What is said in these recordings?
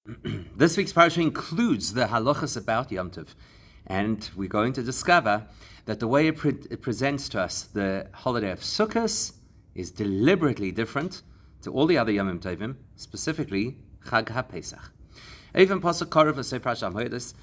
This week's parasha includes the halachas about Yom Tov, and we're going to discover that the way it presents to us the holiday of Sukkah is deliberately different to all the other Yom Tovim, specifically Chag HaPesach. Even pasuk Korav v'sei parasha Amoedes.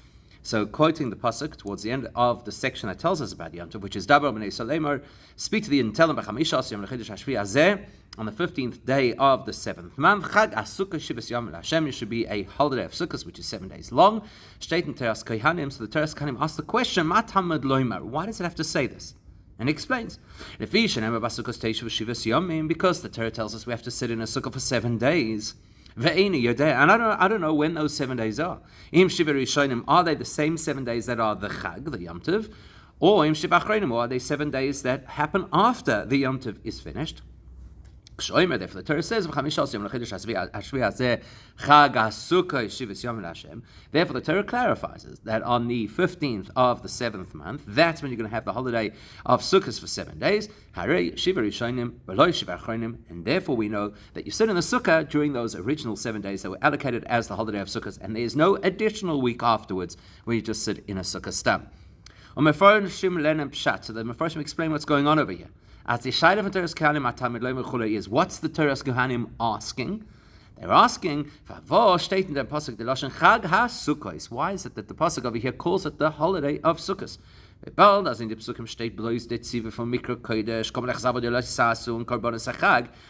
So, quoting the pasuk towards the end of the section that tells us about Yom Tov, which is Dabar b'nei Emor, speak to the Intelim b'chamisha Yom Lechidush Hashvi Azeh, on the 15th day of the 7th month. Chag HaSukkah Shivas Yom Hashem. It should be a holiday of Sukkot, which is 7 days long. Shteit in Teras Kohanim. So the Teras Kohanim asks the question, Ma tamad loymar? Why does it have to say this? And he explains, because the Torah tells us we have to sit in a sukkah for 7 days. And I don't know when those 7 days are. Are they the same 7 days that are the Chag, the Yom Tov? Or are they 7 days that happen after the Yom Tov is finished? Therefore, the Torah says, therefore the Torah clarifies that on the 15th of the 7th month, that's when you're going to have the holiday of Sukkot for 7 days. And therefore we know that you sit in the Sukkah during those original 7 days that were allocated as the holiday of Sukkot, and there's no additional week afterwards where you just sit in a Sukkah stam. So the Mefarshim explain what's going on over here. As the Shaila of Teras Kohanim is, what's the Teras Kohanim asking? They're asking, why is it that the pasuk over here calls it the holiday of Sukkot?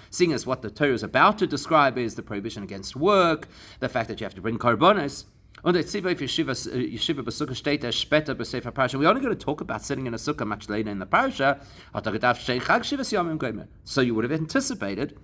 Seeing as what the Torah is about to describe is the prohibition against work, the fact that you have to bring korbanos. We're only going to talk about sitting in a sukkah much later in the parasha. So you would have anticipated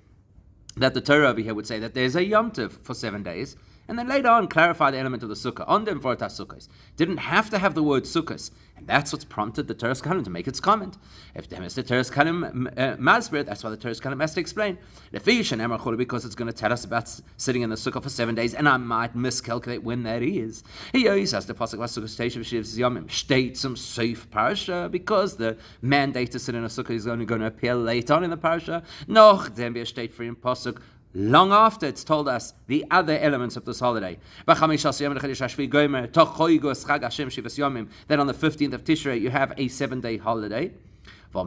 that the Torah over here would say that there's a Yom Tov for 7 days, and then later on clarify the element of the sukkah. On them for sukkahs. Didn't have to have the word sukkahs, and that's what's prompted the Teras Kohanim to make its comment. If there is the Teras Kohanim masbir, that's why the Teras Kohanim has to explain. Because it's going to tell us about sitting in the sukkah for 7 days, and I might miscalculate when that is. He always has the pasuk sukkah station state some safe parasha, because the mandate to sit in a sukkah is only going to appear late on in the parasha. No, then be a state free in pasuk long after it's told us the other elements of this holiday. Then on the 15th of Tishrei you have a 7-day holiday. So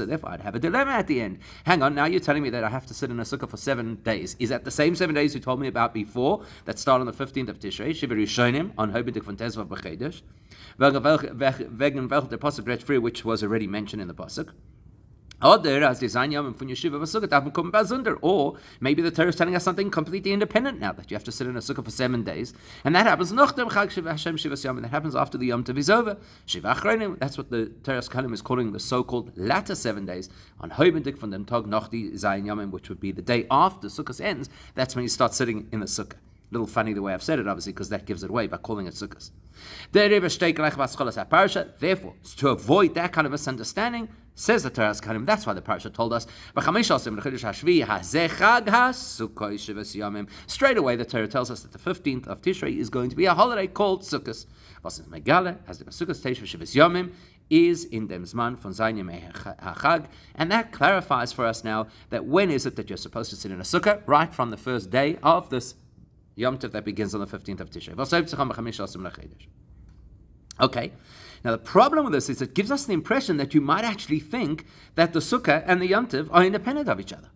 therefore I'd have a dilemma at the end. Hang on, now you're telling me that I have to sit in a sukkah for 7 days. Is that the same 7 days you told me about before that start on the 15th of Tishrei? On Hobendik von Tezvav B'Chedesh, which was already mentioned in the pasuk. Or maybe the Torah is telling us something completely independent now, that you have to sit in a sukkah for 7 days, and that happens that happens after the Yom Tov is over. That's what the Teras Kohanim is calling the so-called latter 7 days. On Hobendik von dem Tag nach die Zayin Yomim, which would be the day after Sukkot ends, that's when you start sitting in the sukkah. A little funny the way I've said it, obviously, because that gives it away by calling it Sukkot. Therefore, to avoid that kind of misunderstanding, says the Teras Kohanim, that's why the parasha told us, straight away the Torah tells us that the 15th of Tishrei is going to be a holiday called Sukkot. Is in dem Zman von Zayin HaChag, and that clarifies for us now that when is it that you're supposed to sit in a sukkah? Right from the first day of this Yom Tov that begins on the 15th of Tishrei. Okay, now the problem with this is it gives us the impression that you might actually think that the Sukkah and the Yom Tov are independent of each other.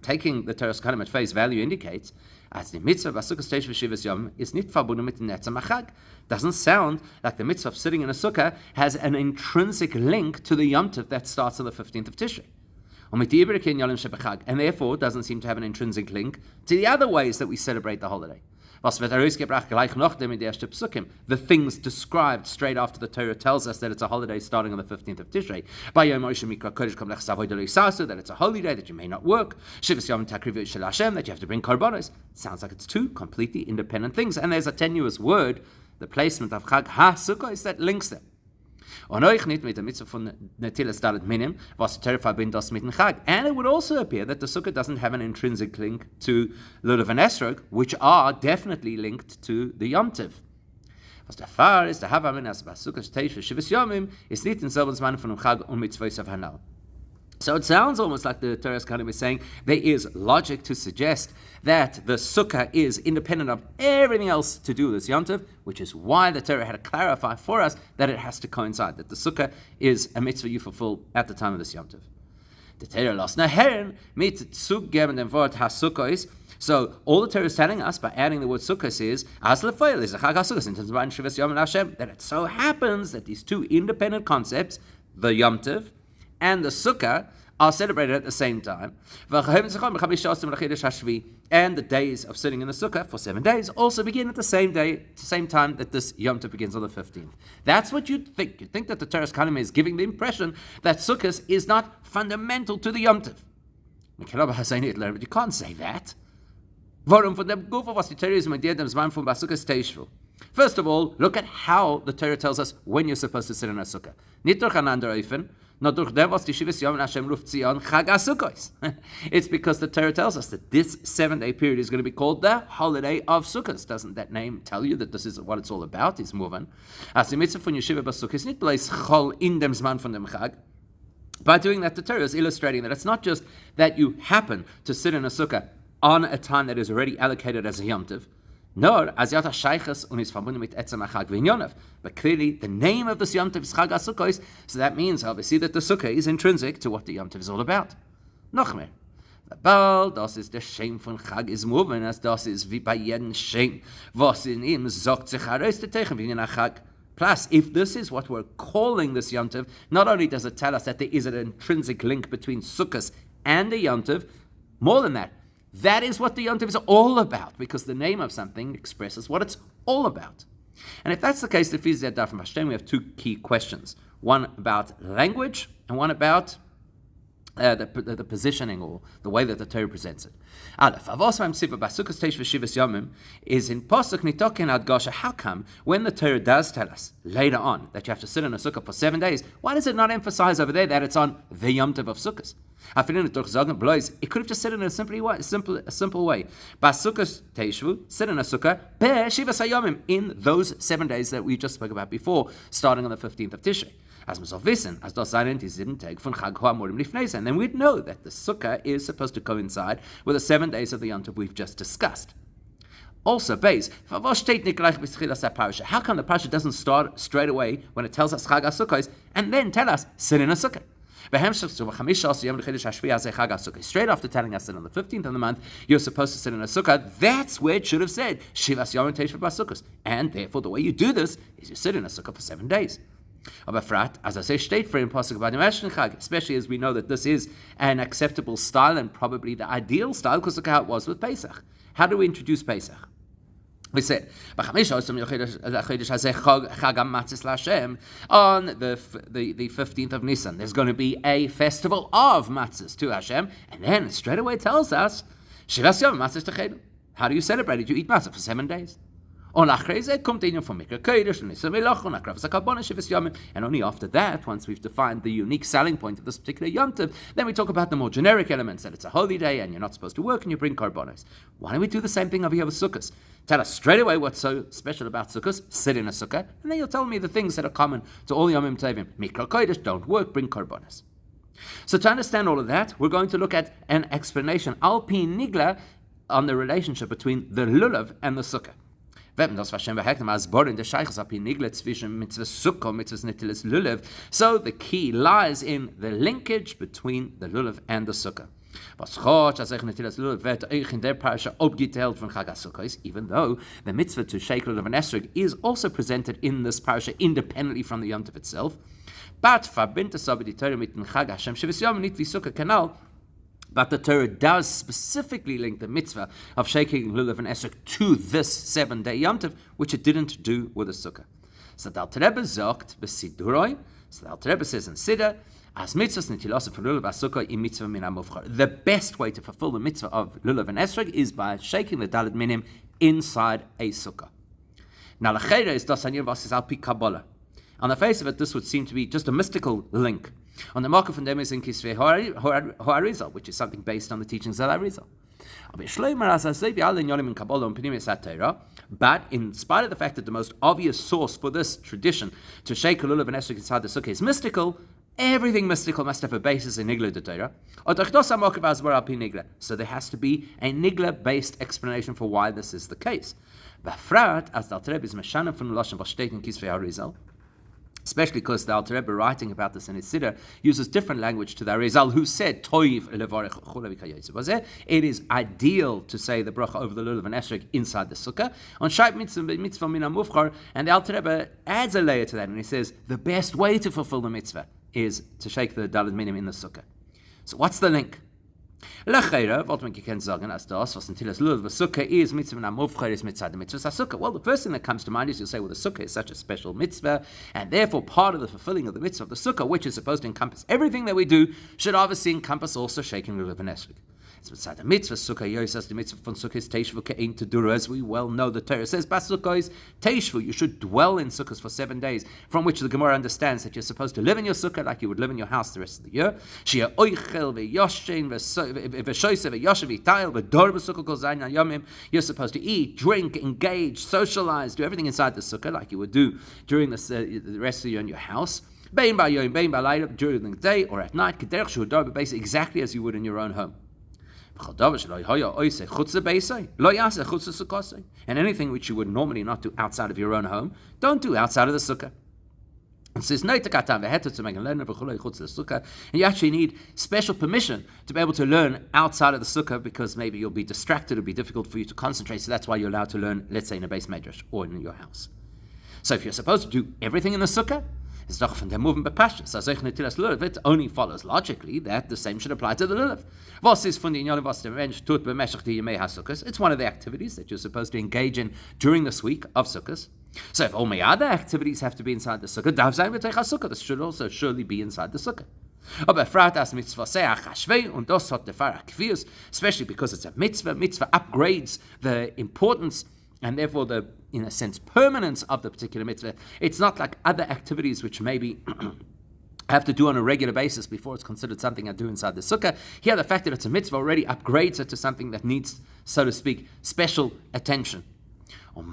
Taking the Teras Kohanim at face value indicates as the mitzvah of Sukkah stage v'shivas yom is nit verbunden mit netzem achag. Doesn't sound like the mitzvah of sitting in a sukkah has an intrinsic link to the Yom Tov that starts on the 15th of Tishrei. And therefore doesn't seem to have an intrinsic link to the other ways that we celebrate the holiday. The things described straight after the Torah tells us that it's a holiday starting on the 15th of Tishrei. That it's a holy day, that you may not work. That you have to bring korbanos. Sounds like it's two completely independent things. And there's a tenuous word, the placement of Chag HaSukkah, that links them. And it would also appear that the sukkah doesn't have an intrinsic link to Lulav and Esrog, which are definitely linked to the Yom Tov. Was der Fall ist, der Havamin as Sukkah Teish Shivas Yomim ist nicht in selben Zman von Chag und Mitzvos of Hanal. So it sounds almost like the Torah is kind of saying there is logic to suggest that the Sukkah is independent of everything else to do with this Yom Tov, which is why the Torah had to clarify for us that it has to coincide, that the Sukkah is a mitzvah you fulfill at the time of this Yom Tov. The Torah lost nachher mit zugeben dem Wort HaSukkos. So all the Torah is telling us by adding the word Sukkos is as lefoil is a Chag HaSukkos in terms of Shivas Yom and Hashem, that it so happens that these two independent concepts, the Yom Tov and the Sukkah, are celebrated at the same time. And the days of sitting in the Sukkah for 7 days also begin at the same time that this Yom Tov begins on the 15th. That's what you'd think. You'd think that the Torah is giving the impression that Sukkot is not fundamental to the Yom Tov. But you can't say that. First of all, look at how the Torah tells us when you're supposed to sit in a Sukkah. It's because the Torah tells us that this 7-day period is going to be called the holiday of Sukkot. Doesn't that name tell you that this is what it's all about? It's moving. By doing that, the Torah is illustrating that it's not just that you happen to sit in a Sukkah on a time that is already allocated as a Yom Tov. But clearly, the name of this Yom Tov is Chag HaSukkos, so that means obviously that the Sukkah is intrinsic to what the Yom Tov is all about. Noch mehr. Bald, das ist der Shem von Chag is moving, as das ist wie bei jedem Shem, was in ihm sagt sich heraus der Teichen wie in Chag. Plus, if this is what we're calling this Yom Tov, not only does it tell us that there is an intrinsic link between Sukkot and the Yom Tov, more than that, that is what the Yom Tov is all about, because the name of something expresses what it's all about. And if that's the case, we have two key questions. One about language, and one about the positioning or the way that the Torah presents it. Is in Pasuk Nitokin Adgasha. How come when the Torah does tell us later on that you have to sit in a Sukkah for 7 days, why does it not emphasize over there that it's on the Yom Tov of Sukkot? It could have just said it in a simple way. Sit in a Sukkah in those 7 days that we just spoke about before, starting on the 15th of Tishrei. As man soll wissen, as das sein ist den Tag von Chag HaMorim Lifnei, and then we'd know that the Sukkah is supposed to coincide with the 7 days of the Yom Tov we've just discussed. Also, base, how come the parasha doesn't start straight away when it tells us Chag HaSukkos and then tell us sit in a Sukkah? Straight after telling us that on the 15th of the month you're supposed to sit in a Sukkah, that's where it should have said Shivas Yom Tov, and therefore the way you do this is you sit in a Sukkah for 7 days. Aber frat, as I say, steht for in Pasuk bei dem ersten Chag, especially as we know that this is an acceptable style and probably the ideal style, because look how it was with Pesach. How do we introduce Pesach? We said, on the 15th of Nisan, there's going to be a festival of matzahs to Hashem, and then it straight away tells us, Shivas Yom matzahs techelu. How do you celebrate it? You eat matzah for 7 days. And only after that, once we've defined the unique selling point of this particular Yom Tov, then we talk about the more generic elements, that it's a holy day and you're not supposed to work and you bring korbanos. Why don't we do the same thing over here with Sukkot? Tell us straight away what's so special about Sukkot, sit in a Sukkah, and then you'll tell me the things that are common to all Yomim Tovim. Mikra Kodesh, don't work, bring korbanos. So to understand all of that, we're going to look at an explanation, Al Pi Nigla, on the relationship between the Lulav and the Sukkah. So the key lies in the linkage between the Lulav and the Sukkah. Even though the mitzvah to shake Lulav and Esrog is also presented in this parasha independently from the Yom Tov itself, but but the Torah does specifically link the mitzvah of shaking Lulav and Esrog to this 7-day Yom Tov, which it didn't do with the Sukkah. So the Alter Rebbe sagt besiduroi. So the Alter Rebbe says in Siddur, as mitzvahs netilas for Lulav Sukkah in mitzvah min hamufchar. The best way to fulfill the mitzvah of Lulav and Esrog is by shaking the Daled Minim inside a Sukkah. Now l'cheira is das anir was is al pi Kabbalah. On the face of it, this would seem to be just a mystical link. On the marker from them is in Kisvei Ho'arizal, which is something based on the teachings of Arizal. But in spite of the fact that the most obvious source for this tradition to shake a lulav and esrog inside the sukkah is mystical, Everything mystical must have a basis in Nigla de Torah. So there has to be a Nigla-based explanation for why this is the case. Especially because the Alter Rebbe writing about this in his Siddur uses different language to the Arizal, who said it is ideal to say the bracha over the lulav and esrog inside the sukkah on Shait mitzvah min hamufchar, and the Alter Rebbe adds a layer to that, and he says the best way to fulfill the mitzvah is to shake the daled minim in the sukkah. So what's the link? Lechera, wollte man gekannt sagen, als das, was in Tilas Lulav, the Sukkah is mitzvah na mufchar is mitzvah the mitzvah Sukkah. Well, the first thing that comes to mind is you'll say, well, the Sukkah is such a special mitzvah, and therefore part of the fulfilling of the mitzvah of the Sukkah, which is supposed to encompass everything that we do, should obviously encompass also shaking Lulav and esrog. It's beside the mitzvah Sukkah, Yosas, the mitzvah from Sukkah is teishvu ke'ein tedura, as we well know. The Torah says, Bas Sukkah is teishvu, you should dwell in Sukkahs for 7 days, from which the Gemara understands that you're supposed to live in your Sukkah like you would live in your house the rest of the year. Shia oichel ve'yoshen ve'shoyse ve'yoshev v'tayel ve'dor b'sukkah kol zayin hayomim. You're supposed to eat, drink, engage, socialize, do everything inside the Sukkah like you would do during the rest of the year in your house. Bein ba'yom, bein ba'layla, during the day or at night, k'derech shu'ador b'beis, exactly as you would in your own home. And anything which you would normally not do outside of your own home, don't do outside of the sukkah. It says, and you actually need special permission to be able to learn outside of the sukkah, because maybe you'll be distracted, it'll be difficult for you to concentrate, so that's why you're allowed to learn, let's say, in a base medrash or in your house. So if you're supposed to do everything in the sukkah, it only follows logically that the same should apply to the lulav. It's one of the activities that you're supposed to engage in during this week of Sukkot. So if all my other activities have to be inside the Sukkah, this should also surely be inside the Sukkah. Especially because it's a mitzvah. Mitzvah upgrades the importance and therefore the, in a sense, permanence of the particular mitzvah. It's not like other activities which maybe have to do on a regular basis before it's considered something I do inside the sukkah. Here, the fact that it's a mitzvah already upgrades it to something that needs, so to speak, special attention. So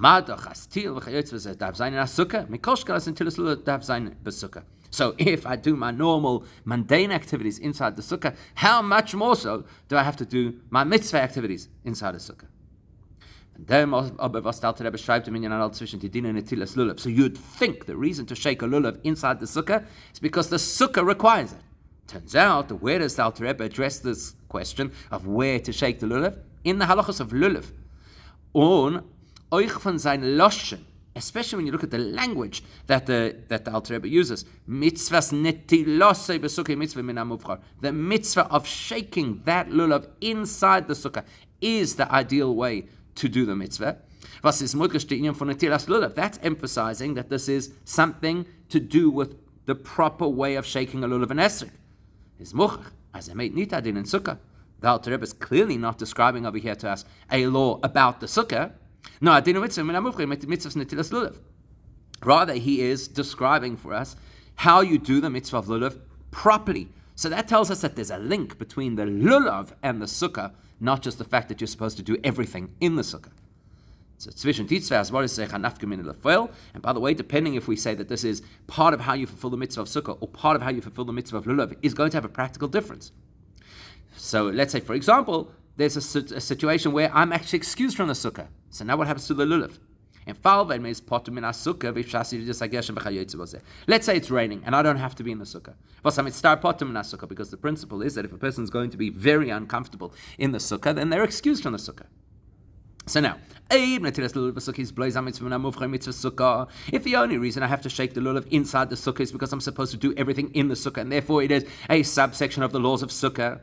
if I do my normal mundane activities inside the sukkah, how much more so do I have to do my mitzvah activities inside the sukkah? So you'd think the reason to shake a lulav inside the sukkah is because the sukkah requires it. Turns out, where does the Alter Rebbe address this question of where to shake the lulav? In the halachos of lulav. Especially when you look at the language that the Alter Rebbe uses. The mitzvah of shaking that lulav inside the sukkah is the ideal way to do the mitzvah. That's emphasizing that this is something to do with the proper way of shaking a lulav and esrog. The Alter Rebbe is clearly not describing over here to us a law about the sukkah. Rather, he is describing for us how you do the mitzvah of lulav properly. So that tells us that there's a link between the lulav and the sukkah, not just the fact that you're supposed to do everything in the sukkah. So and by the way, depending if we say that this is part of how you fulfill the mitzvah of sukkah or part of how you fulfill the mitzvah of lulav, is going to have a practical difference. So let's say, for example, there's a situation where I'm actually excused from the sukkah. So now what happens to the lulav? Let's say it's raining and I don't have to be in the sukkah. Because the principle is that if a person is going to be very uncomfortable in the sukkah, then they're excused from the sukkah. So now, if the only reason I have to shake the lulav inside the sukkah is because I'm supposed to do everything in the sukkah, and therefore it is a subsection of the laws of sukkah,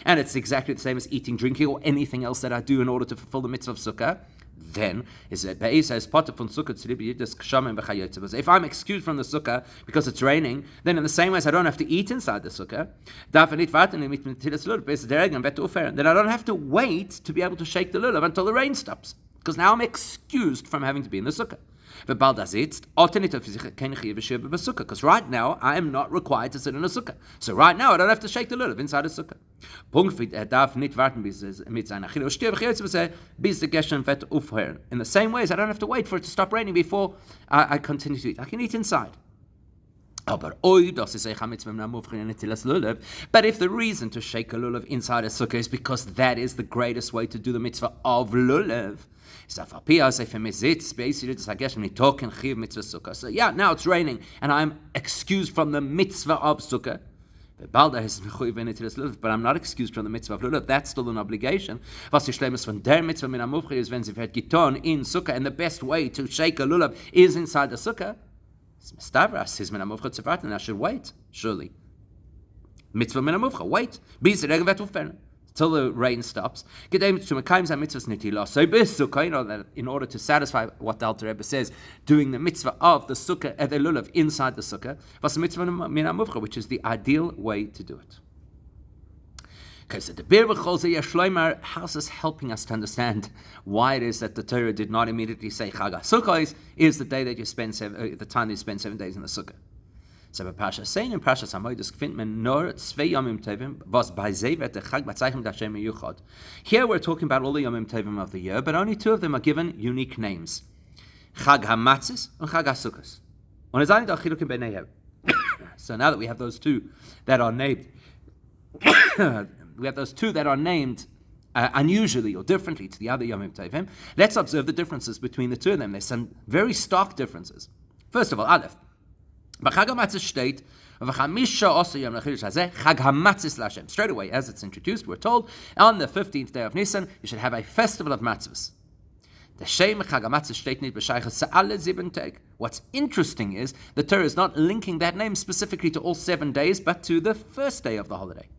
and it's exactly the same as eating, drinking, or anything else that I do in order to fulfill the mitzvah of sukkah, then if I'm excused from the sukkah because it's raining, then in the same way as I don't have to eat inside the sukkah, then I don't have to wait to be able to shake the lulav until the rain stops, because now I'm excused from having to be in the sukkah. Because right now, I am not required to sit in a sukkah. So right now, I don't have to shake the lulav inside a sukkah. In the same way as I don't have to wait for it to stop raining before I continue to eat. I can eat inside. But if the reason to shake a lulav inside a sukkah is because that is the greatest way to do the mitzvah of lulav, so yeah, now it's raining and I'm excused from the mitzvah of sukkah. But I'm not excused from the mitzvah of lulav. That's still an obligation. Was die Schlimmes von der mitzvah min amufche is when sie wird getan in sukkah, and the best way to shake a lulav is inside the sukkah. Mistavras is min amufche zu warten, and I should wait. Surely, mitzvah min amufche, wait. Till the rain stops. So in order to satisfy what the Alter Rebbe says, doing the mitzvah of the sukkah, the lulav inside the sukkah, which is the ideal way to do it. Okay, so the Bir B'Cholzeh Shloimar, how's this helping us to understand why it is that the Torah did not immediately say Chag HaSukkos is the day that you spend the time that you spend 7 days in the sukkah. So bei Parashat Sein in Parashat Hamoedos findet man nur 2 Yomim Tovim, was bei sie wird der Chag bezeichnet Hashem Meyuchad. Here we're talking about all the Yomim Tovim of the year, but only 2 of them are given unique names: Chag HaMatzos and Chag HaSukkos. Und es ist nicht auch Chilukim beineihem. So now that we have those 2 that are named, unusually or differently to the other Yomim Tovim, let's observe the differences between the 2 of them. There's some very stark differences. First of all, Aleph. B'Chag HaMatzos steht, straight away, as it's introduced, we're told, on the 15th day of Nisan, you should have a festival of matzos. The Shem Chag HaMatzos steht nicht b'shaychus alle 7 Tag. What's interesting is the Torah is not linking that name specifically to all 7 days, but to the first day of the holiday.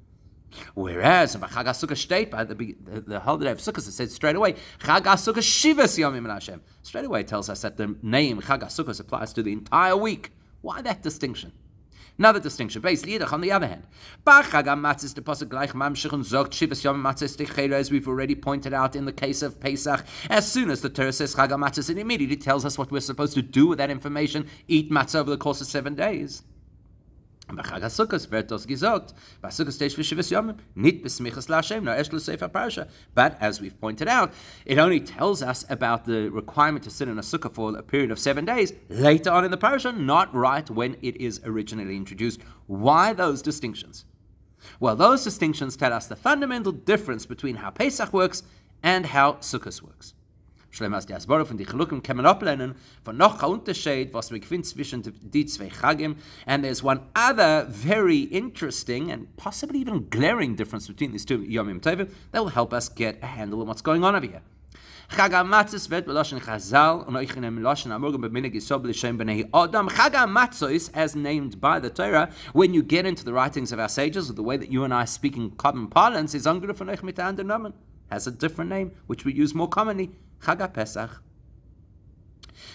Whereas by Chag HaSukkah state, by the holiday of Sukkah, it says straight away, Chag HaSukkah Shivas Yomim Hashem. Straight away it tells us that the name Chag HaSukkah applies to the entire week. Why that distinction? Another distinction, basically, on the other hand. As we've already pointed out in the case of Pesach, as soon as the Torah says Chag HaMatzos, it immediately tells us what we're supposed to do with that information, eat matzah over the course of 7 days. But as we've pointed out, it only tells us about the requirement to sit in a sukkah for a period of 7 days later on in the parasha, not right when it is originally introduced. Why those distinctions? Well, those distinctions tell us the fundamental difference between how Pesach works and how Sukkot works. Schlimmer als die Asbara von die Chelukim kann man ablehnen von noch ein Unterschied, was wir finden zwischen die 2 Chagim. And there's one other very interesting and possibly even glaring difference between these 2 Yomim Tovim that will help us get a handle on what's going on over here. Chag HaMatzos wird b'loshen Chazal und euch in dem Loshen Amorgen b'minig Yisod b'lishem b'nei Adam. Chag HaMatzos, as named by the Torah, when you get into the writings of our sages, or the way that you and I speak in common parlance, is Angura von euch mit der anderen Namen. Has a different name, which we use more commonly. Chag HaPesach.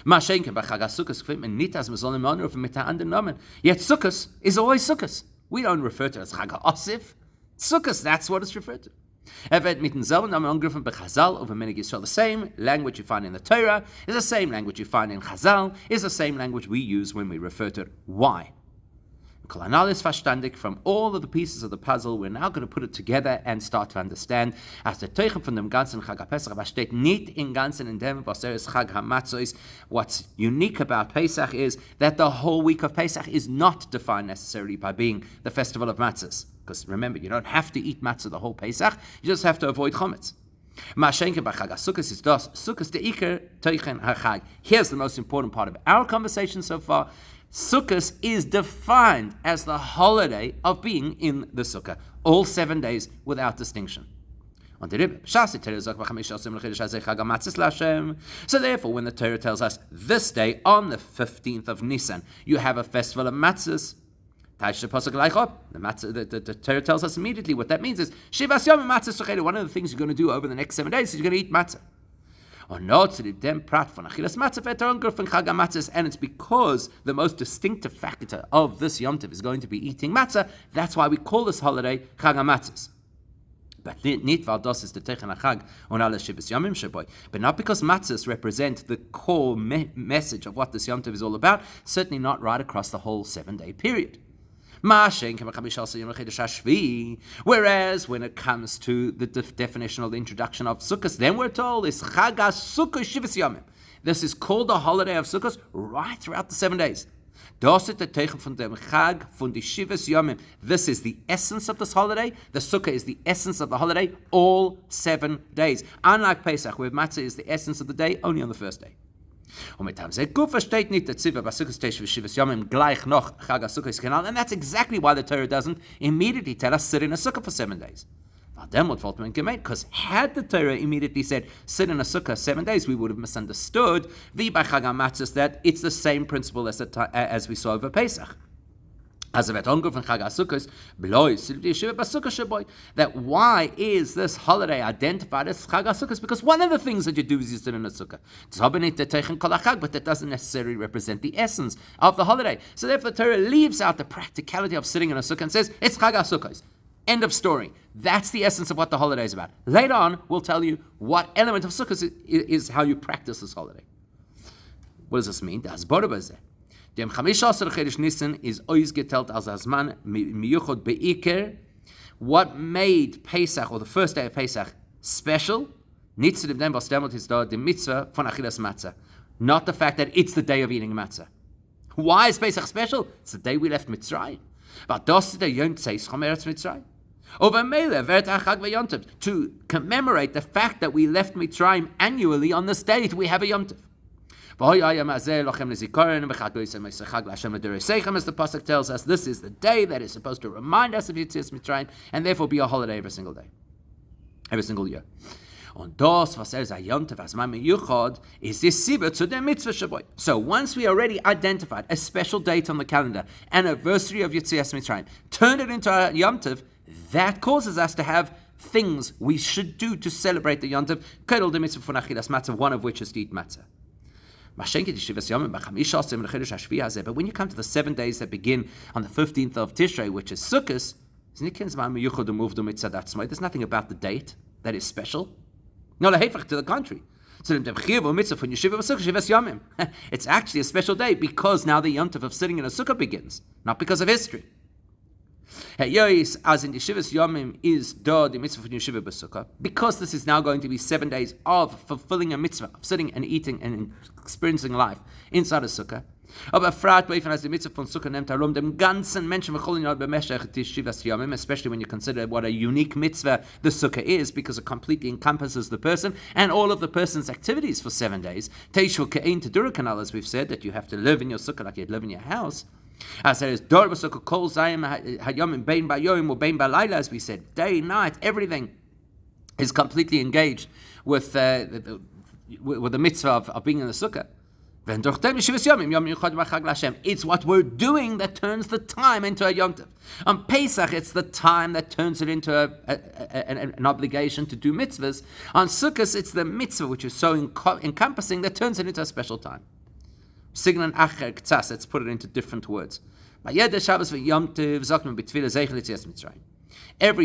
Maschenke bei Chag HaSukkos findet man nicht, als wir sollen anrufen mit der anderen Namen. Yet Sukkos is always Sukkos. We don't refer to it as Chag HaOsif. Sukkos, that's what it's referred to. Wird mit demselben Namen angerufen bei Chazal over Minig Yisrael. The same language you find in the Torah is the same language you find in Chazal, is the same language we use when we refer to it. Why? From all of the pieces of the puzzle, we're now going to put it together and start to understand. As the Teuchim von dem ganzen Chag HaPesach, was steht nicht in ganzen in dem, was there is Chag HaMatzos. What's unique about Pesach is that the whole week of Pesach is not defined necessarily by being the festival of matzos. Because remember, you don't have to eat matzah the whole Pesach, you just have to avoid chometz. Here's the most important part of our conversation so far. Sukkot is defined as the holiday of being in the Sukkah, all 7 days without distinction. So therefore, when the Torah tells us this day, on the 15th of Nisan, you have a festival of matzahs, the Torah tells us immediately what that means is, one of the things you're going to do over the next 7 days is you're going to eat matzah. And it's because the most distinctive factor of this Yom Tov is going to be eating matzah. That's why we call this holiday Chag HaMatzos. But nicht weil das ist der Teichen HaChag und alle Shivas Yomim Shaboy. But not because matzahs represent the core message of what this Yom Tov is all about, certainly not right across the whole 7-day period. Whereas when it comes to the definition of the introduction of Sukkot, then we're told it's Chag HaSukkah Shivas Yomim. This is called the holiday of Sukkot right throughout the 7 days. This is the essence of this holiday. The Sukkah is the essence of the holiday all 7 days. Unlike Pesach, where Matzah is the essence of the day only on the first day. And that's exactly why the Torah doesn't immediately tell us sit in a Sukkah for 7 days. Because had the Torah immediately said sit in a Sukkah 7 days, we would have misunderstood that it's the same principle as we saw over Pesach. That why is this holiday identified as Chag HaSukkos? Because one of the things that you do is you sit in a Sukkah. But that doesn't necessarily represent the essence of the holiday. So therefore the Torah leaves out the practicality of sitting in a Sukkah and says, it's Chag HaSukkos. End of story. That's the essence of what the holiday is about. Later on, we'll tell you what element of Sukkot is how you practice this holiday. What does this mean? Dem 15 Chedesh Nisan is ois getelt als Azman miyuchod be'iker. What made Pesach, or the first day of Pesach, special? Nicht zu dem dem, was demot ist da, the mitzvah von achilas matzah. Not the fact that it's the day of eating matzah. Why is Pesach special? It's the day we left Mitzrayim. But das ist der Yom Tov from Eretz Mitzrayim. Over Mele, Vert HaChag ve'Yom Tov. To commemorate the fact that we left Mitzrayim annually on this date, we have a Yom Tov. As the pasuk tells us, this is the day that is supposed to remind us of Yetzias Mitzrayim, and therefore be a holiday every single day, every single year. Und das, was ist ein Yom Tov, as man miyuchad, is this sibah zu der mitzvah shaboy. So once we already identified a special date on the calendar, anniversary of Yetzias Mitzrayim, turn it into a Yom Tov, that causes us to have things we should do to celebrate the Yom Tov, kedol de mitzvah von achilas matzah, one of which is to eat matzah. But when you come to the 7 days that begin on the 15th of Tishrei, which is Sukkot, there's nothing about the date that is special. No, to the contrary. It's actually a special day because now the Yom Tov of sitting in a Sukkah begins, not because of history. As in the Shivas Yomim is the mitzvah for Yeshiva b'Sukkah, because this is now going to be 7 days of fulfilling a mitzvah, of sitting and eating and experiencing life inside a Sukkah. Aber frat bei as the mitzvah von Sukkah nimmt herum dem ganzen Menschen Shivas Yomim, especially when you consider what a unique mitzvah the Sukkah is, because it completely encompasses the person and all of the person's activities for 7 days. Teishul ke'ein tedura kanal, as we've said, that you have to live in your Sukkah like you'd live in your house. As there is Dor b'Sukkah kol zayim hayomim bein ba'yoyim or bein ba'layla, as we said, day, night, everything is completely engaged with the mitzvah of being in the Sukkah. It's what we're doing that turns the time into a Yom Tov. On Pesach, it's the time that turns it into an obligation to do mitzvahs. On Sukkot, it's the mitzvah which is so encompassing that turns it into a special time. Signan acher ktsas, let's put it into different words. Every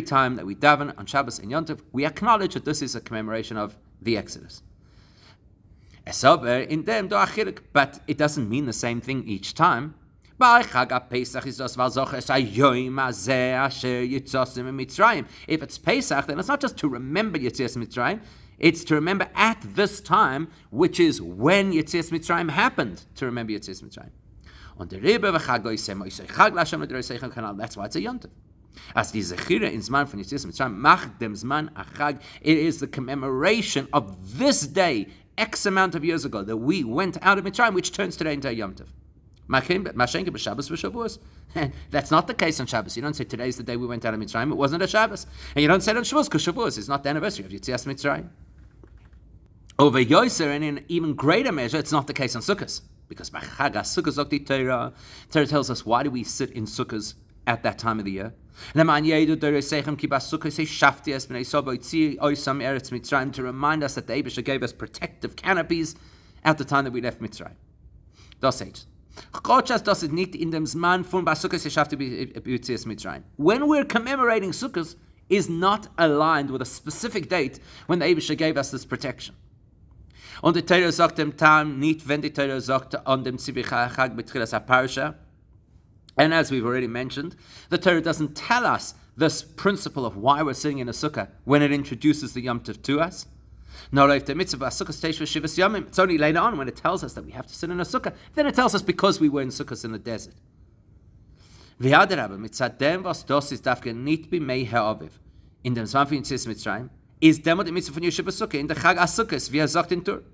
time that we daven on Shabbos and Yom Tov, we acknowledge that this is a commemoration of the Exodus. But it doesn't mean the same thing each time. If it's Pesach, then it's not just to remember Yetzias Mitzrayim, it's to remember at this time, which is when Yetzias Mitzrayim happened, to remember Yetzias Mitzrayim. That's why it's a Yom Tov. As die Zechira in Zman von Yetzias Mitzrayim macht dem Zman a Chag, it is the commemoration of this day, X amount of years ago, that we went out of Mitzrayim, which turns today into a Yom Tov. That's not the case on Shabbos. You don't say today's the day we went out of Mitzrayim. It wasn't a Shabbos. And you don't say it on Shavuos, because Shavuos is not the anniversary of Yetzias Mitzrayim. Over Yoser, and in even greater measure, it's not the case on Sukkot. Because Torah tells us, why do we sit in Sukkot at that time of the year? To remind us that the Eibusha gave us protective canopies at the time that we left Mitzrayim. Das heißt, when we're commemorating Sukkot, is not aligned with a specific date when the Eibusher gave us this protection. Und die Torah sagt dem Tam nicht, wenn die Torah sagt an dem Tzivich betchilas haparsha. And as we've already mentioned, the Torah doesn't tell us this principle of why we're sitting in a sukkah when it introduces the Yom Tov to us. It's only later on when it tells us that we have to sit in a sukkah. Then it tells us because we were in sukkahs in the desert. In dem Zwan von Yetzias Mitzrayim is demot the mitzvah von Yeshiva Sukkah in the Chag HaSukkos, wie sagt in Tur.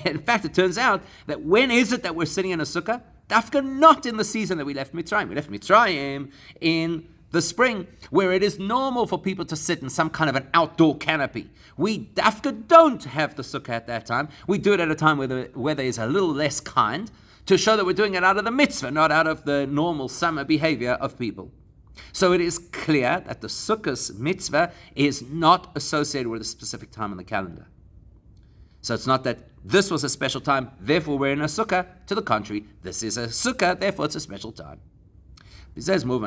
In fact, it turns out that when is it that we're sitting in a sukkah? Dafka not in the season that we left Mitzrayim. We left Mitzrayim in the spring, where it is normal for people to sit in some kind of an outdoor canopy. We dafka don't have the sukkah at that time. We do it at a time where the weather is a little less kind, to show that we're doing it out of the mitzvah, not out of the normal summer behavior of people. So it is clear that the sukkah's mitzvah is not associated with a specific time on the calendar. So it's not that this was a special time, therefore we're in a sukkah. To the contrary, this is a sukkah, therefore it's a special time. Therefore,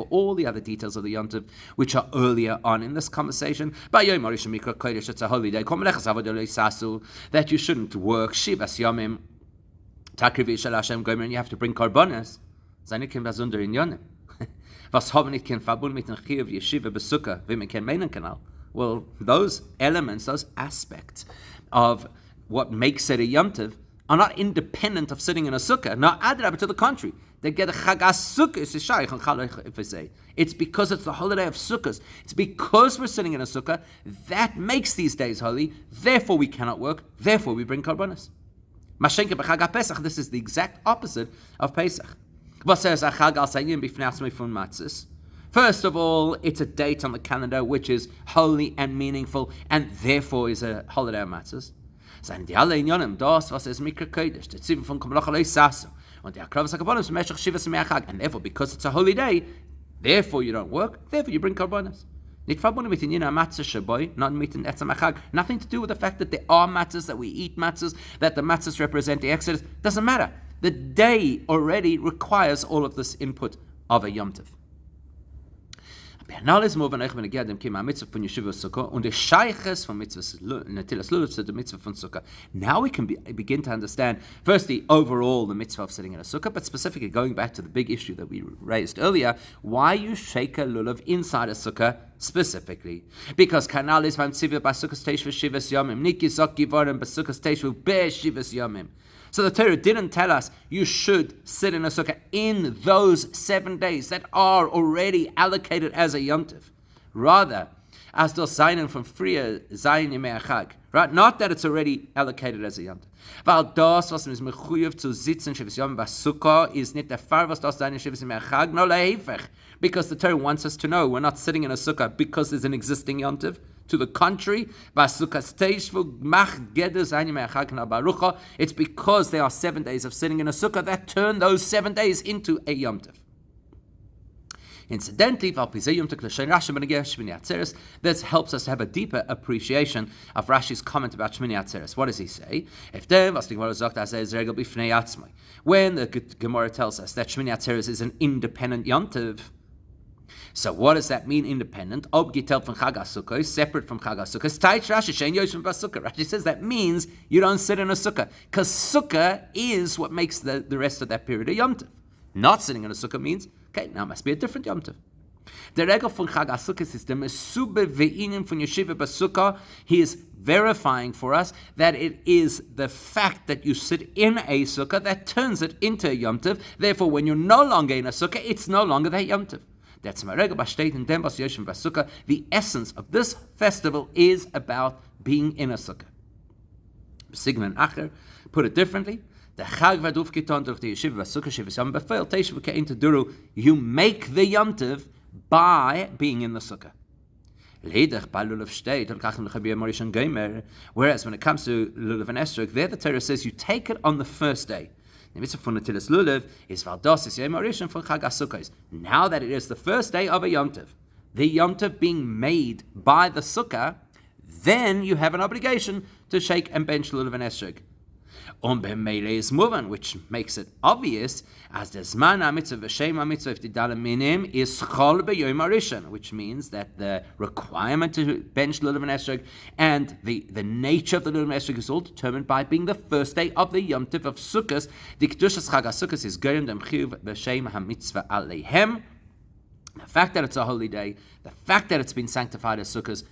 all the other details of the Yom Tov, which are earlier on in this conversation, that you shouldn't work, Shivas Yomim, Takrivi Shel Hashem Gomer, and you have to bring korbanos. Seine Kim besonder in Yonim. Was haben nicht kein Verbund mit dem Chiyuv Yeshiva besukkah, wie man kein meinen kann. Well, those elements, those aspects of what makes it a Yom Tov are not independent of sitting in a sukkah. No, adrabah, to the contrary. They get a chagas sukkah, if I say. It's because it's the holiday of sukkahs. It's because we're sitting in a sukkah that makes these days holy. Therefore, we cannot work. Therefore, we bring korbanos. Mashenke b'chag Pesach. This is the exact opposite of Pesach. First of all, it's a date on the calendar which is holy and meaningful, and therefore is a holiday of matzahs. And therefore, because it's a holy day, therefore you don't work, therefore you bring korbanos. Nothing to do with the fact that there are matzahs, that we eat matzahs, that the matzahs represent the Exodus. Doesn't matter. The day already requires all of this input of a Yom Tov. Now let's move on. Und mitzvah von Yeshiva Sukkah und Sheiches von mitzvah Netilas Lulav to the mitzvah von Sukkah. Now we can begin to understand, firstly, overall the mitzvah of sitting in a Sukkah, but specifically going back to the big issue that we raised earlier, why you shake a lulav inside a Sukkah specifically. Because kanal is beim Tzivah by Sukkah's Teish v'Shivas Yomim, Niki Zok Givorim by Sukkah's Teish v'Shivas Yomim. So the Torah didn't tell us you should sit in a sukkah in those 7 days that are already allocated as a Yom Tov. Rather, as the sign from Freya Zayin Yemei Chag, right? Not that it's already allocated as a Yom Tov. Weil das, was man mechuyev zu sitzen, Shivas Yom Basukkah, is nicht der Fall, was das Zayin Shivas Yemei Chag, no leifech. Because the Torah wants us to know we're not sitting in a sukkah because there's an existing Yom Tov. To the contrary, it's because there are 7 days of sitting in a sukkah that turn those 7 days into a Yom Tov. Incidentally, this helps us to have a deeper appreciation of Rashi's comment about Shmini Atzeres. What does he say? When the Gemara tells us that Shmini Atzeres is an independent Yom Tov, so what does that mean, independent? Separate from Chag HaSukkah. Rashi says that means you don't sit in a sukkah, because sukkah is what makes the rest of that period a Yom Tov. Not sitting in a sukkah means, okay, now it must be a different Yom Tov. The regel from Chag HaSukkah is the mesube ve'inim from Yeshiva Basukkah. He is verifying for us that it is the fact that you sit in a sukkah that turns it into a Yom Tov. Therefore, when you're no longer in a sukkah, it's no longer that Yom Tov. That's the essence of this festival is about being in a sukkah. Put it differently, you make the Yom Tov by being in the sukkah. Whereas when it comes to Lulav and Esrog, there the Torah says you take it on the first day. Now that it is the first day of a Yom Tov, the Yom Tov being made by the Sukkah, then you have an obligation to shake and bench Lulav and Esrog. B'meile is moving, which makes it obvious, as the Zman HaMitzvah v'Shem HaMitzvah if Tidala Minim is Chol B'Yom HaRishon, which means that the requirement to bench Lulav and Esrog and the nature of the Lulav and Esrog is all determined by being the first day of the Yom Tov of Sukkot. The Kedushas Chag HaSukkos is Goyim Dem Chiyuv V'Shem HaMitzvah Aleihem. The fact that it's a holy day, the fact that it's been sanctified as Sukkot,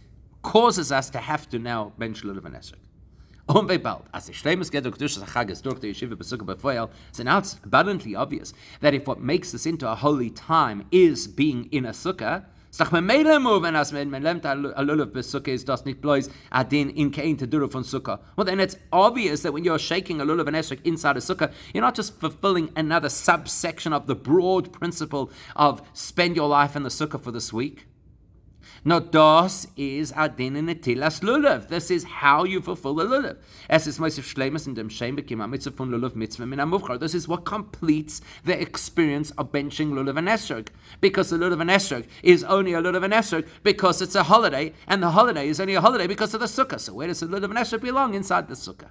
causes us to have to now bench Lulav and Esrog. As the Shleimus Gedol Kedushas HaChag durch the Yeshiva B'Sukkah B'Foel, so now it's abundantly obvious that if what makes this into a holy time is being in a Sukkah, well, then it's obvious that when you're shaking a lulav and esrog inside a sukkah, you're not just fulfilling another subsection of the broad principle of spend your life in the sukkah for this week. No, das is adin in netilas lulav. This is how you fulfill the lulav. Es is mosif shleimus in dem shem bekim mitzvah fun lulav mitzvah min amuvchar. This is what completes the experience of benching lulav and esrog. Because the lulav and esrog is only a lulav and esrog because it's a holiday, and the holiday is only a holiday because of the sukkah. So where does the lulav and esrog belong? Inside the sukkah.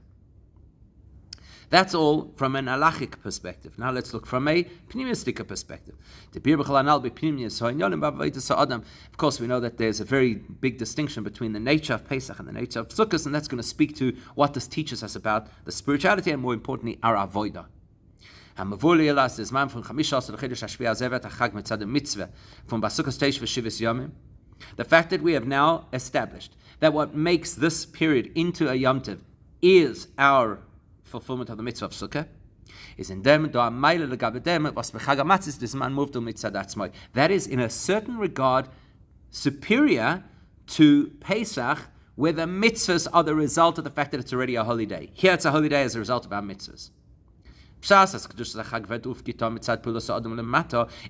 That's all from an halachic perspective. Now let's look from a pneumistic perspective. Of course, we know that there's a very big distinction between the nature of Pesach and the nature of Sukkot, and that's going to speak to what this teaches us about the spirituality and, more importantly, our avodah. The fact that we have now established that what makes this period into a Yom Tov is our fulfillment of the mitzvah of Sukkah, is in them that is in a certain regard superior to Pesach, where the mitzvahs are the result of the fact that it's already a holy day. Here it's a holy day as a result of our mitzvahs.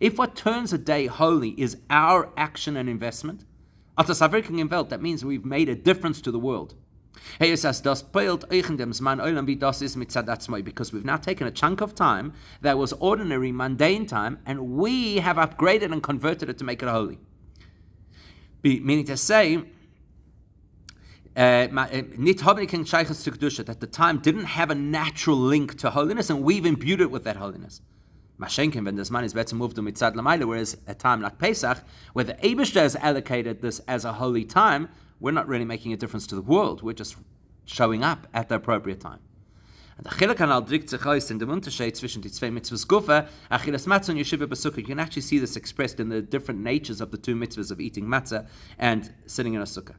If what turns a day holy is our action and investment, that means we've made a difference to the world. Because we've now taken a chunk of time that was ordinary, mundane time, and we have upgraded and converted it to make it holy. Meaning to say, that the time didn't have a natural link to holiness, and we've imbued it with that holiness. Whereas a time like Pesach, where the Eibishter has allocated this as a holy time, we're not really making a difference to the world. We're just showing up at the appropriate time. And the Chelek drückt sich aus in dem Unterschied zwischen die zwei mitzvahs gufa, achilas matzah and yeshiva b'sukkah. You can actually see this expressed in the different natures of the two mitzvahs of eating matzah and sitting in a sukkah.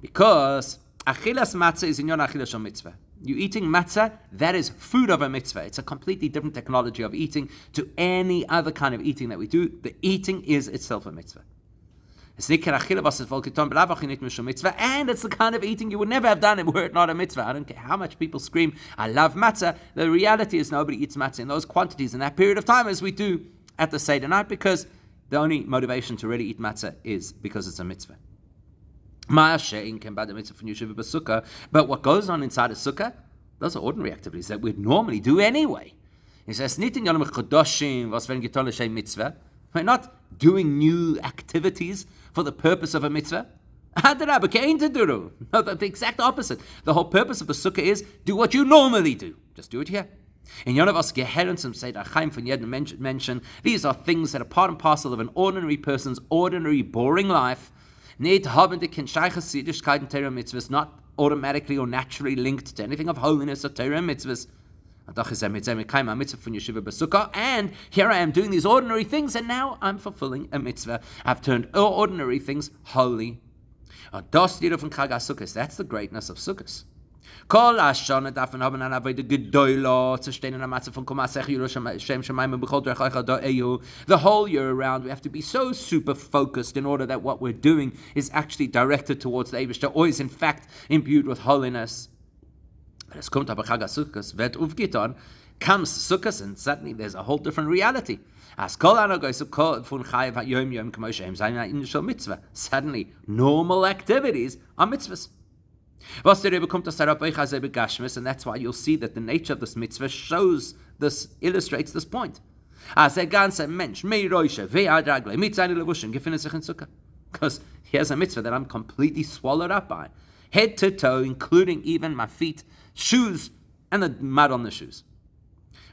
Because achilas matzah is in yon achilas shel mitzvah. You eating matzah, that is food of a mitzvah. It's a completely different technology of eating to any other kind of eating that we do. The eating is itself a mitzvah. And it's the kind of eating you would never have done were it not a mitzvah. I don't care how much people scream, I love matzah. The reality is nobody eats matzah in those quantities in that period of time as we do at the Seder night, because the only motivation to really eat matzah is because it's a mitzvah. But what goes on inside a sukkah, those are ordinary activities that we'd normally do anyway. It says, we're not doing new activities for the purpose of a mitzvah. No, the exact opposite. The whole purpose of the sukkah is do what you normally do. Just do it here. In Yonavas Geherensum said Chaim von Yedden mention these are things that are part and parcel of an ordinary person's ordinary, boring life. Not automatically or naturally linked to anything of holiness or Torah and mitzvahs. And here I am doing these ordinary things, and now I'm fulfilling a mitzvah. I've turned ordinary things holy. That's the greatness of Sukkot. The whole year around, we have to be so super focused in order that what we're doing is actually directed towards the Eibishter, or is in fact imbued with holiness. But es kommt aber Chag HaSukkos, wird aufgetan, comes Sukkos, and suddenly there's a whole different reality. Suddenly, normal activities are mitzvahs. And that's why you'll see that the nature of this mitzvah illustrates this point. Because here's a mitzvah that I'm completely swallowed up by. Head to toe, including even my feet, shoes, and the mud on the shoes.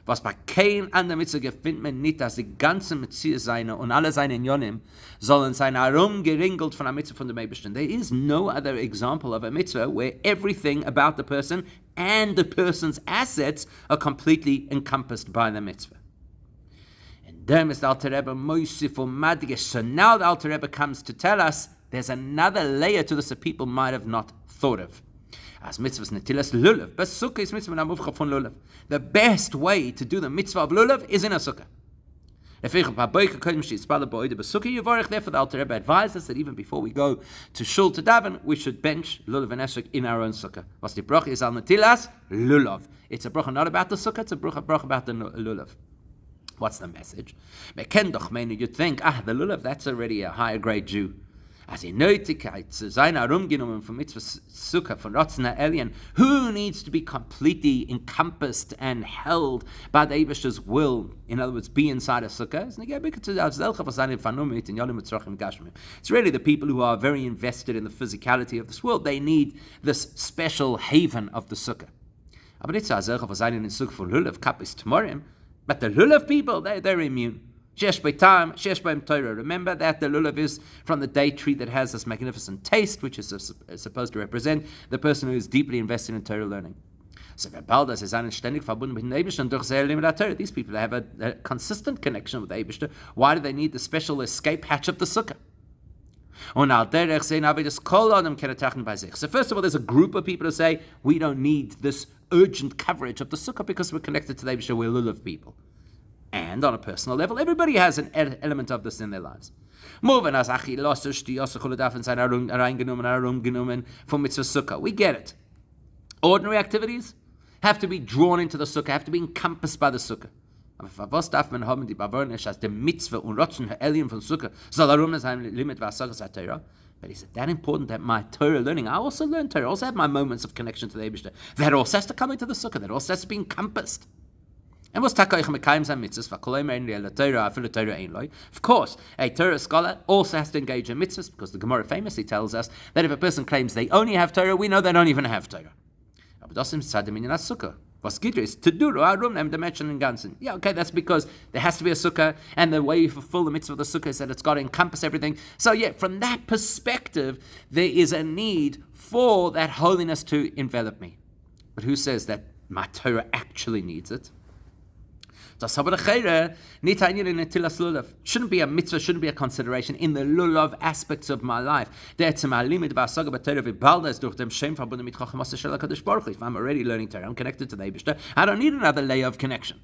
Was bei kein anderer Mitzvah gefindt man nicht, dass die ganze Mitzvah seine und alle seine Inyonim sollen sein herumgeringelt von der Mitzvah von dem Eibishter. There is no other example of a mitzvah where everything about the person and the person's assets are completely encompassed by the mitzvah. And then is the Alter Rebbe Moisif or Madgish. So now the Alter Rebbe comes to tell us there's another layer to this that people might have not thought of. As mitzvahs netilas lulav, but sukkah is mitzvah namuvcha von lulav. The best way to do the mitzvah of lulav is in a sukkah. Therefore, the Alter Rebbe advised us that even before we go to shul to daven, we should bench lulav and esrog in our own sukkah. Was the bracha is al netilas lulav. It's a bracha not about the sukkah; it's a bracha about the lulav. What's the message? You'd think, the lulav, that's already a higher grade Jew. As in Neutigkeit zu sein herumgenommen von Mitzvah Sukkah, von Ratzna Elyon, who needs to be completely encompassed and held by the Eibishter's will, in other words, be inside a Sukkah. It's really the people who are very invested in the physicality of this world. They need this special haven of the Sukkah. But the Lulav people, they're immune. Remember that the lulav is from the date tree that has this magnificent taste, which is supposed to represent the person who is deeply invested in Torah learning. So these people have a consistent connection with the Eibishter. Why do they need the special escape hatch of the Sukkah? So first of all, there's a group of people who say, we don't need this urgent coverage of the Sukkah because we're connected to the Eibishter, we're lulav people. And on a personal level, everybody has an element of this in their lives. We get it. Ordinary activities have to be drawn into the Sukkah, have to be encompassed by the Sukkah. But is it that important that my Torah learning, I also learn Torah, I also have my moments of connection to the Eibishter. That also has to come into the Sukkah, that also has to be encompassed. Of course, a Torah scholar also has to engage in mitzvahs, because the Gemara famously tells us that if a person claims they only have Torah, we know they don't even have Torah. Yeah, okay, that's because there has to be a sukkah, and the way you fulfill the mitzvah of the sukkah is that it's got to encompass everything. So yeah, from that perspective, there is a need for that holiness to envelop me. But who says that my Torah actually needs it? Shouldn't be a mitzvah, shouldn't be a consideration in the lulav aspects of my life. If I'm already learning Torah, I'm connected to the Eibishter, I don't need another layer of connection.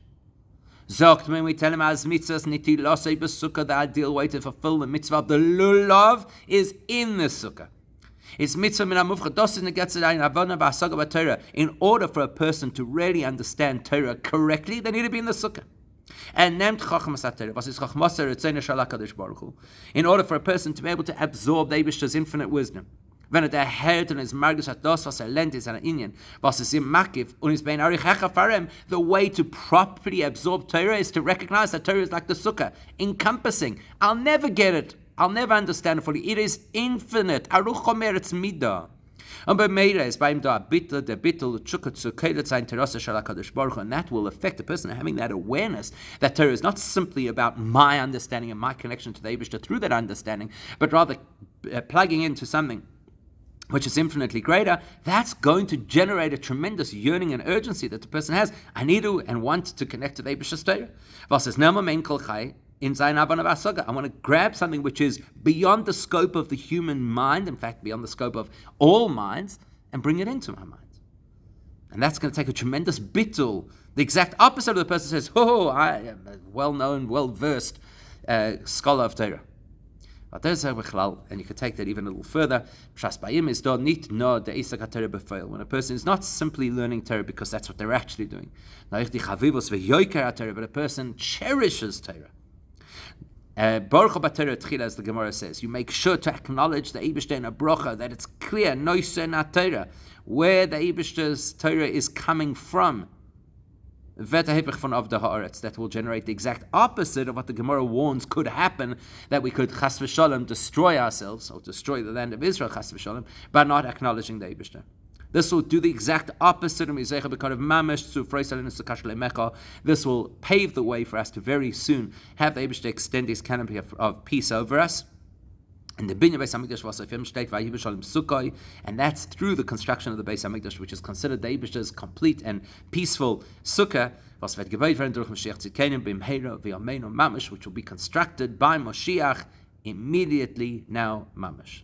When we tell him as mitzvahs the ideal way to fulfill the mitzvah of the lulav is in the sukkah. It's mitzvah min Torah. In order for a person to really understand Torah correctly, they need to be in the sukkah. And in order for a person to be able to absorb the Eibishter's infinite wisdom. Wenn der Held und es merkt, dass das, was lernt, ist ein Inyan, was es ihm makif, und es bein arich hechafarem, the way to properly absorb Torah is to recognize that Torah is like the sukkah, encompassing. I'll never get it. I'll never understand it fully. It is infinite. Aruch Omer, it's midah. And by Meira is by him der bittel chukot zu kelet sein terasa shalakadosh baruch, and that will affect the person having that awareness that Torah is not simply about my understanding and my connection to the Eibishter through that understanding, but rather plugging into something which is infinitely greater. That's going to generate a tremendous yearning and urgency that the person has. I need to and want to connect to the Eibishter's Torah. Was is nema mein kol chai. I want to grab something which is beyond the scope of the human mind, in fact, beyond the scope of all minds, and bring it into my mind. And that's going to take a tremendous bittul. The exact opposite of the person says, I am a well-known, well-versed scholar of Torah. And you can take that even a little further. When a person is not simply learning Torah because that's what they're actually doing, but a person cherishes Torah. Baruch HaBatorah Tchila, as the Gemara says, you make sure to acknowledge the Eibishter in a bracha, that it's clear, noise na Torah, where the Eibishter's Torah is coming from. That will generate the exact opposite of what the Gemara warns could happen, that we could chas v'shalom destroy ourselves, or destroy the land of Israel, chas v'shalom, by not acknowledging the Eibishter. This will do the exact opposite. This will pave the way for us to very soon have the Eibishter extend his canopy of peace over us. And the Binyan Beis Hamikdash was Hashem steht Vayiv Shalom Sukkah, and that's through the construction of the Beis Hamikdash, which is considered the Eibishter's complete and peaceful Sukkah, was wird gebaut werden durch Mashiach Tzidkenu b'mheira v'yameinu mamash, which will be constructed by Mashiach immediately now mamash.